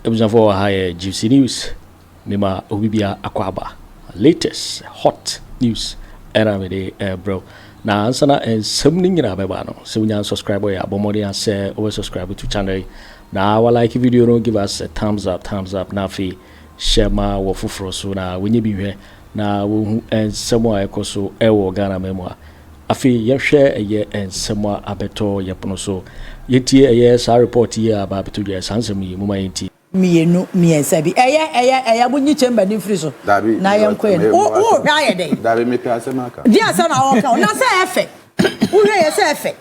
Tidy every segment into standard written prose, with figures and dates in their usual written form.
episode for high juicy news. Mema Obibia Akwaba. Latest hot news. Era with the bro. Now answer and something in Abebano. So we subscribe ya bomodi and say over subscribe to channel. Now I like video don't give us a thumbs up. Now fi share my wofufro so now when you be here. Now we and somewhere koso ewo Ghana memoir. Afi ye share a year and somewhere abeto yapono so. Yeti a yes I report here about to the answer me muma inti. Me no me sabi eya bunyi chamber ni free so na yam kwen o hwa ye dey dabi me pia se maka dia sa na o ka na say efe wo hwe ye say efe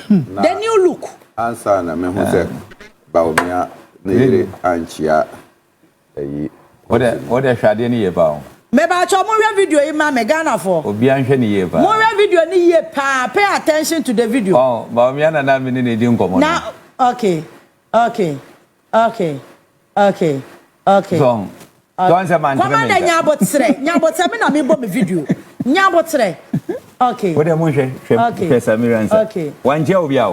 the new look answer na me hu se Bawumia ne anchia eyi what the hwade ne ye ba o me ba cho mo hwe video yi ma me Ghana for obi an hwe ne ye ba mo hwe video ni ye pa pay attention to the video oh Bawumia na me ne di nkomo na okay so don't say man Commander nyabotre me na me bo me video nyabotre okay what am I share Samira answer okay wanje obi a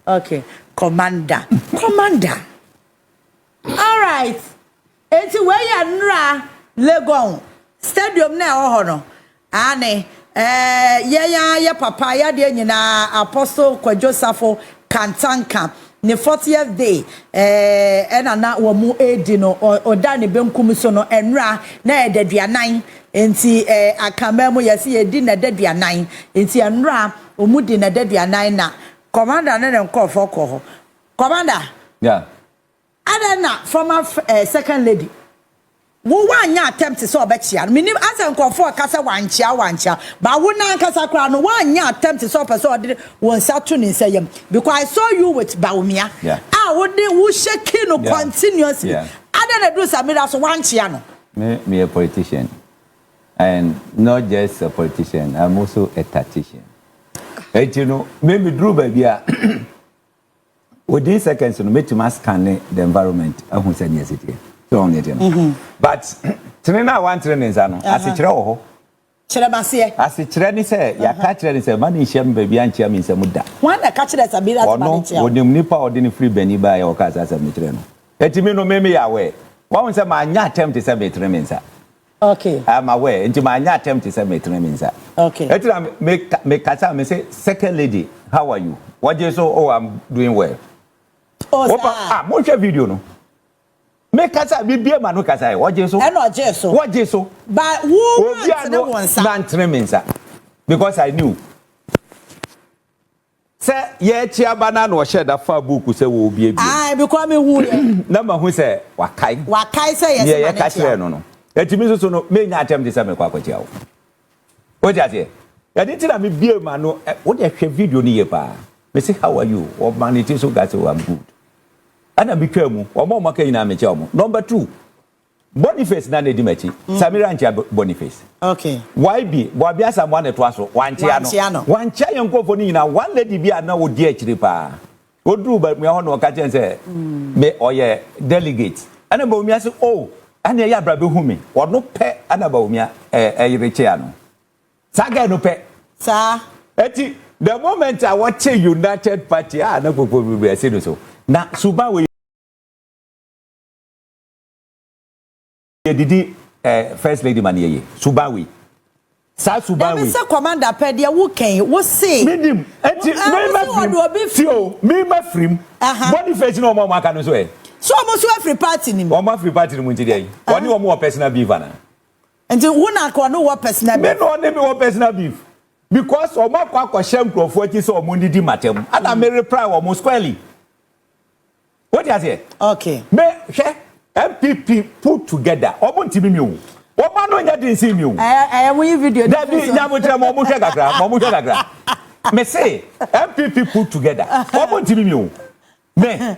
okay commander all right enti we ya nra Legon stadium na ho no ane ya papa ya de nyina apostle Kojo Safo Kantanka ne 40th day na wo mu edi no oda ne benkum so no enra na edaduanan enti akamemu yesi edi na edaduanan enti enra omu di na edaduanan na commander ne nkofo ko commander yeah adana former second lady wo wanya attempt so obechia minim asa nkofo kasa wanchia ba wo na kasa kra no wanya attempt so person ode won satu ni nsayem because I saw you with Bawumia wo shaking no continuously adana do Samira so wanchia no me a politician and not just a politician I'm also a tactician you know maybe drew baby within seconds no make you scan the environment ahun say yes it so on it but trena one training za no asechere wo ho Kyeremase asechere ni say ya ka kire ni say man hiem baby anchia mi nsem da wan da ka kire Samira no onim nipa odini free bani ba ya o ka sa me kire no etimi no meme ya we wan say ma nya attempt say me training sa okay I'm aware enti ma nya attempt say me training sa okay etira me kasa me say second lady how are you what you so oh I'm doing well mo share video no me kasa bibie ma no kasa e oje so e no oje so oje so but who man tremensa because I knew say ye chia bana no share that fa book say wo obi ah because me hu na ma hu say wakai say yes ye ka kire no etimi so no me nya attempt say me kwa kwachi awo oje ase ya di tira me bie ma no wo de hwe video ni ye pa me say how are you o man it so got so I'm good ana bitwamu omo maka ina meche omo number 2 Boniface na ne di mechi Samira ntia Boniface okay YB Boabia Samuel ne to aso wanchia yenkofo ni na one lady bia na wodi akire pa odru ba me ho no ka chen se me oye delegate ana Bawumia se oh ana ya bra be hu me wono pe ana Bawumia yireche ano saga no pe sa eti the moment I watch United Party na popo bi ase no so na suba we didi first lady maniye subawi sa subawi me say commander pede wo ken wo say midim enti me ma frim Boniface no mo aka no so e so mo so free party ni mo free party ni mo nti dey oni wo personal beef ana enti wo na ko no wo personal beef me no ne me wo personal beef because o ma kwa shem crofo ati so mo ndidi matem ana me reply wo mo squarely what you say okay me she MPP put together omo ntimi mi o ma no nya din si mi o we video da bi nya mo tira mo hwe kakra me say MPP put together omo ntimi mi o me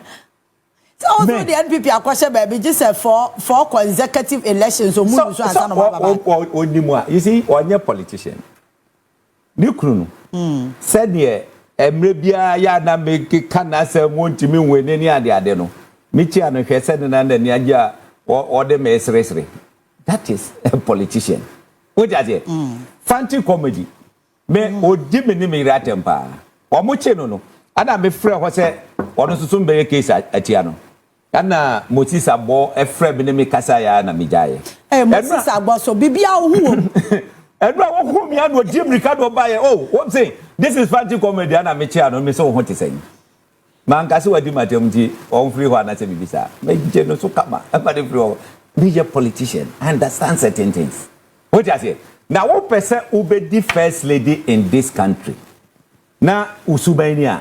so also the NPP akwashe baby just for consecutive elections so mu so ansa no baba onimu a you see onye politician ni kunu no said here emre bia ya na make kana say mo ntimi nwe ni ade no Michi ano hwese na ni agya o de mesresre that is a politician what does it fancy comedy me odi me ni me ratempa o mo che no ana me frɛ ho se ono susu mbe case atia no Ana Moses Abo efre bi ne me kasa ya na mejaye. Moses Abo so bibia wo hu. Edra wo hu mi anu Jim Ricardo baye. Oh, what say? This is fancy comedy ana me chia no me so ho tisɛn. Man kase wadi matem ti on free ho ana se bibisa. Me je no so kama. Aba de free ho. Be a politician. Understand certain things. What you say? Now what person who be the first lady in this country? Na usubania.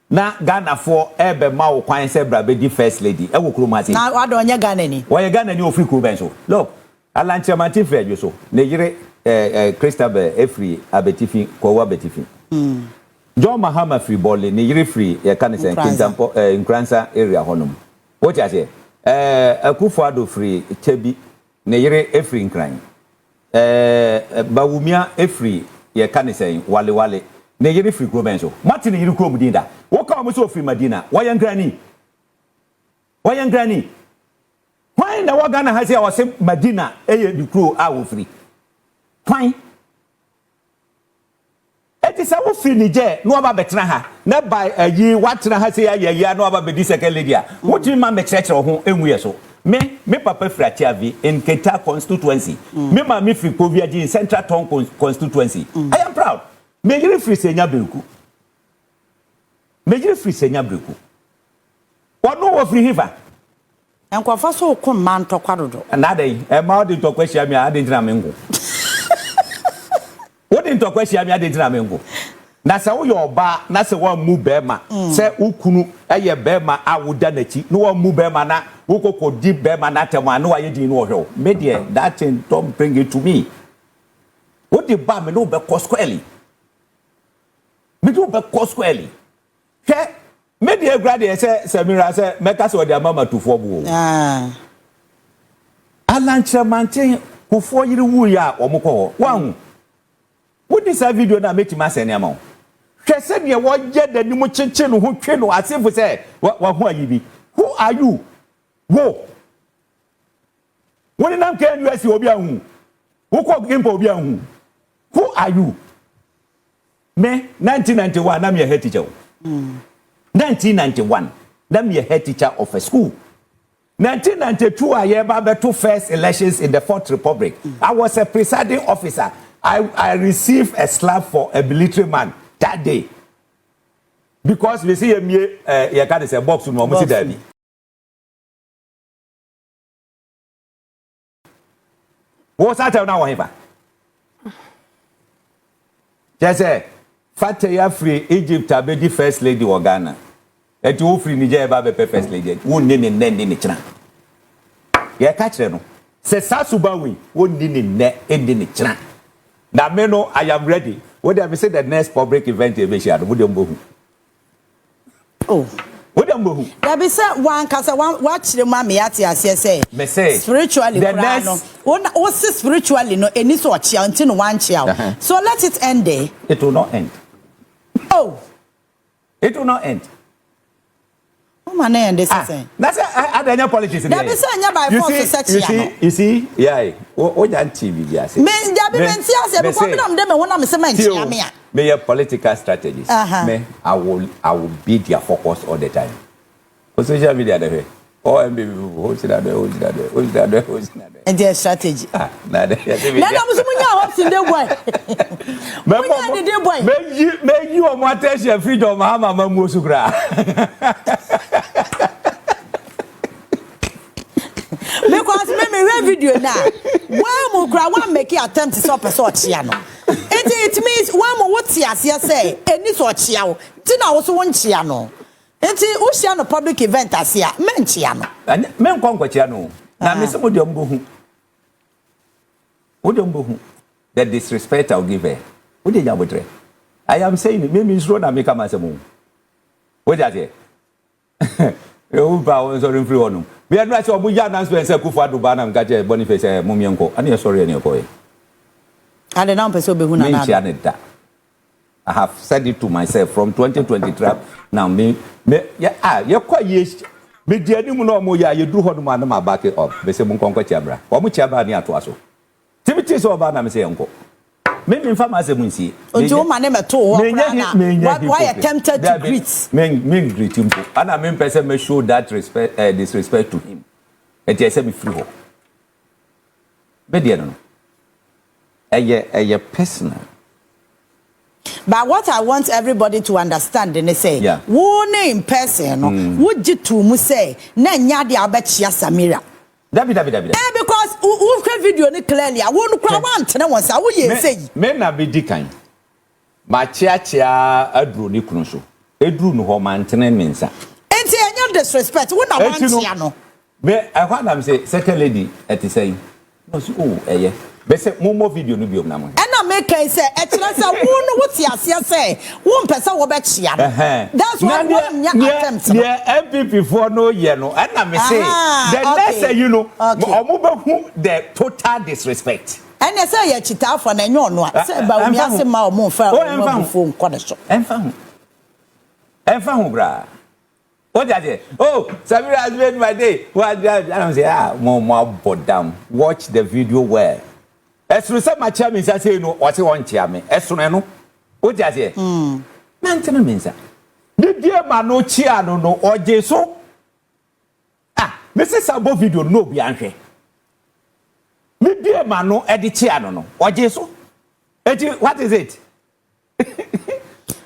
Na Ghana for ebe ma wo kwan se bra be di first lady e wo kuro mati na wa do nya Ghana ni wo ye Ghana ni ofri kuro ben so look alanche mati fe so ne yire Christabel efri abetifi kwa abetifi John Mahama free ball ne yire free ye kan se example Nkransa area honum what you say Akufo Addo free Chebi ne yire efri Nkran Bawumia efri ye kan se wale ne yiri free kuro ben so mati ne yiri kuro mu dinda wo ka mo so free Madina wayan grani why na wa Ghana ha say wa say Madina eye di kuro a wo free why eti sa wo free ni je no ba betena ha na by ayi watena ha say ya no ba be di second lady a wo ti ma me church ho enwu ye so me papa free Achiavi in Keta constituency me ma me free Koviaji in Central Town constituency I am proud. Mejiri free senya breku. Wano wo free hiva. Enkwafa so okun man tokwa dodo. Na dey e ma odi to kwahia me ade ntina mengo. Wodi to kwahia me ade ntina mengo. Na se wo yo oba na se wo mu bema se ukunu eye bema awoda nachi no wo mu bema na wo kokodi bema na tema na wa yedi no wo hwe. Me dey that thing don't bring it to me. Wodi ba me no be squarely. Me do be squarely. Ke me dey grade say Samira say meka say odi amama tufo bu. Alanchemanteng kufo yiri wu ya omukọ wan. Wo dis video na make ma sene ama. Hwe se de wo je da ni mu chenche no ho twe no asefo say wa ho ayibi. Who are you? Wo. Woni nam ke US obi ahu. Wo ko gimpa obi ahu. Who are you? Me 1991 I'm your head teacher. 1991 I'm your head teacher of a school. 1992 I ever two first elections in the Fourth Republic. I was a presiding officer. I received a slap for a military man that day. Because we see me you can say box no mo si dabi. What's that now whatever? Just say Fataya free Egypt abedi first lady of Ghana. Eti wo free Nigeria ba be first lady. Wo ne ni china. Ye ka kire no. Se sasubawi wo ne china. Na me no I am ready. What they say the next public event e be share wo dem bohu. Oh. Wo dem bohu. There be say one kasa one watch the mama ati ase say. Me say spiritually the next no spiritually no eni so chia until no one chia. So let it end there. It will not end. Oh. It will not end. Oh man, end this thing. That's any politics in there. There be say anya by force section. You see, yeah. O jan TV ya say. Me there be men say because me dem me wona me say man chia me a. Me a political strategist. Me I will be their focus all the time. On social media there. Oh, and baby, who's that? And their strategy. Na na musunya hops in the boy. Me you o mo attention freedom mama mamu sukra. Because me video now. Why mo kra wan make attempt to stop person chia no. It means why mo what tia say eni so chia o. Ti na wo so won chia no. Enti usia no public event asia menchia no men kwankwacha no na me se modem bohu the disrespect I'll give her what dey yabotre I am saying me means road na make am asemu what dey say you ba won sorry free one me advise say obuja announcement say Akufo Addo ba na ngaje Boniface mumienko ani sorry ani okoye and now person behu na na I have said it to myself from 2023 now me you quite yes me dia ni mu no mo ya ye duru hodo ma na ma back up be se mu nkonko chiabra o mu chiaba ni ato aso timiti so ba na me se enko me mfa se munsi ojo ma ne meto ho why attempted to greet me greet him and me person me show that respect disrespect to him et say me free ho be there no eye personal. But what I want everybody to understand, and they say, yeah. Who name person, would you to mu say, na nya de abechia Samira. Dabi. Because who can video ni clearly, I won't cry want na once I will say. Men na be dikan. Ma chia adru ni kunu so. Edru no ho mantene mensa. Enti enya disrespect, we na want ya no. Me I want am say second lady et say, no so oh be say mo video no bi na mo. Make say etrasa won what ya say won pesa wo be chia no that's why one attempt yeah MPP for no year no and me say the next say you know omo be hu the total disrespect and say ya chita for na nyo no say ba mi ase ma omo fa omo phone kone so enfa hu bra what that oh Samira has made my day what I say mo down watch the video well. Esru se ma chia me say no o se won chia me esru no o ja se na ntena me nsa de die ma no chia no oje so me se sabo video no bi anhwe me die ma no e de chia no oje so what is it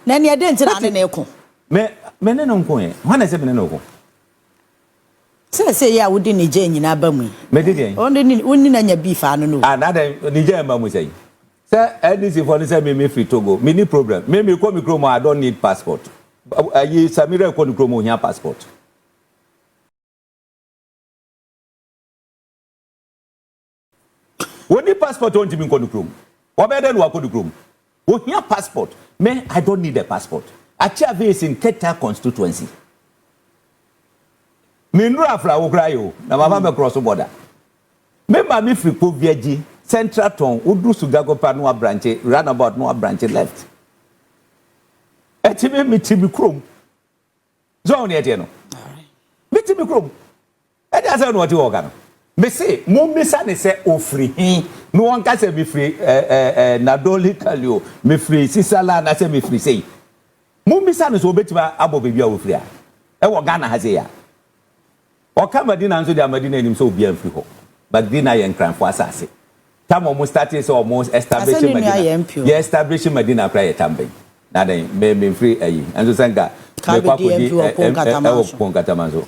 na ne de ntena ne ko me ne no nko e ho na se me ne no ko say ya wudi ni je nyina ba mu me de den onni na nya beef anu no na de ni je ma mu say NDC for say me free Togo me ni problem me ko mi kromo I don't need passport ayi Samira ko ni kromo nya passport woni passport on timi ko ni kromo obede no ko ni kromo wo nya passport me I don't need a passport achieve is in Keta constituency. Minru afra wo kra yo na mama me cross border me ma mi free po viaji central town odu sugago pa no branch roundabout no branch left etime mi timi krom zone ete no mi timi krom e da say no oti wo ka no me say mo misa ne say ofri hin no won ka say mi free nadoli kalio mi free sisala na say mi free say mo misa ne so obetima abo bebia ofri a e wo Ghana ha say ya Oka Madina nso dia Madina enim so obi amfiri ho but Madina ye nkranfo asase time almost started so almost establishing Madina ye establishing Madina cry ye tamben na den me free ayi enso senga me kwakodi ponkatamanzo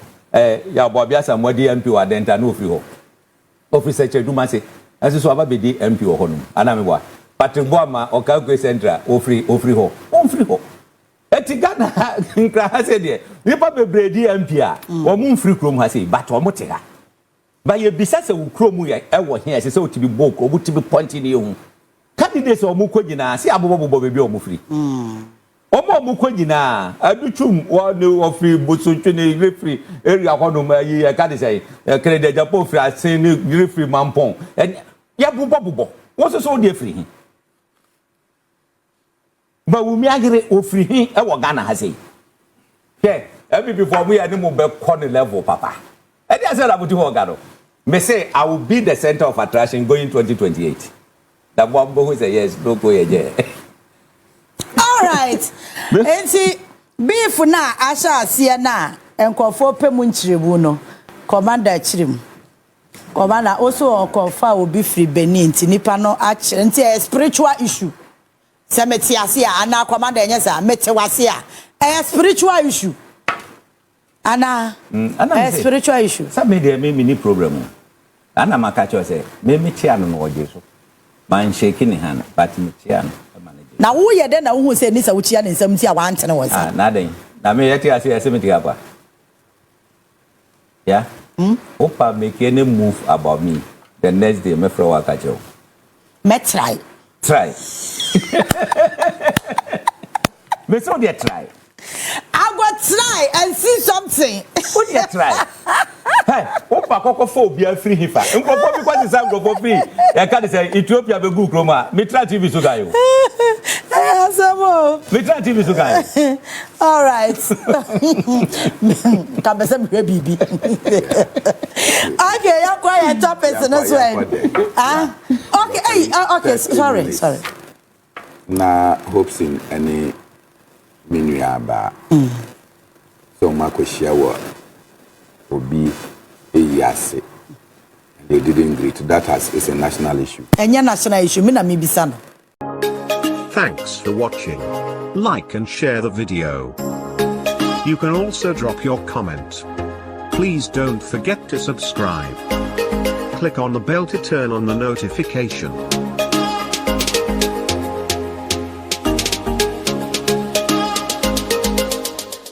ya bo bia samwadi MP wa denta no ofiri ho officer cheduma se enso so aba bedi MP ho no ana me bwa Patrick Boama Oka Gwe Central ofiri ho ofiri ho Etigana nkra ha se de nipa bebredi empia o mu mfiri krom ha se but o mu te ha ba ye bisa se wo krom ye e wo hia se se o tibi bok o bu tibi point ni ehu candidates o mu kogina se abobo bebi o mu firi o mu kogina adutum wo ne ofiri bosontwe ne refri area hono ma yi e ka de say Kennedy Agyapong firi asen ne refri mampon ya bubo wo so de firi Bawumia ofri hin e wo Ghana ha sei ke every before we ani mo be corner level papa e dey say abuti ho Ghana me say I will be the center of attraction going 2028 that one who say yes no go ye all right enti beef na asha asie na enkofo pemu nchirebu no commander chirim commander also okofa obi free Benin ti nipa no achere nti a spiritual issue Semeti asia ana commander nyesa metewase a spiritual issue ana a spiritual issue some media me ni problem ana makacho say me metia no oje so man shake ni hand but metia no manage na wo ye de na wo say ni sa wo chia ni nsam ti a wa antene wo say na den na me yeti asia semeti apa yeah opa make any move about me the next day me fro wakacho me try me so dey try I go try and see something who dey try hey opa kokko fo obi afiri hifa nkoko bi kwati sam go free e ka dey say Ethiopia be go kroma me try TV so guy Asamo me try TV so guy all right ka be say bibi okay ya kwa ya top person as well okay hey okay sorry na Hopeson any minuaba. So Makoshia obi eyase. They didn't agree to that as it's a national issue. And national issue, me na mi bisa no. Thanks for watching. Like and share the video. You can also drop your comment. Please don't forget to subscribe. Click on the bell to turn on the notification.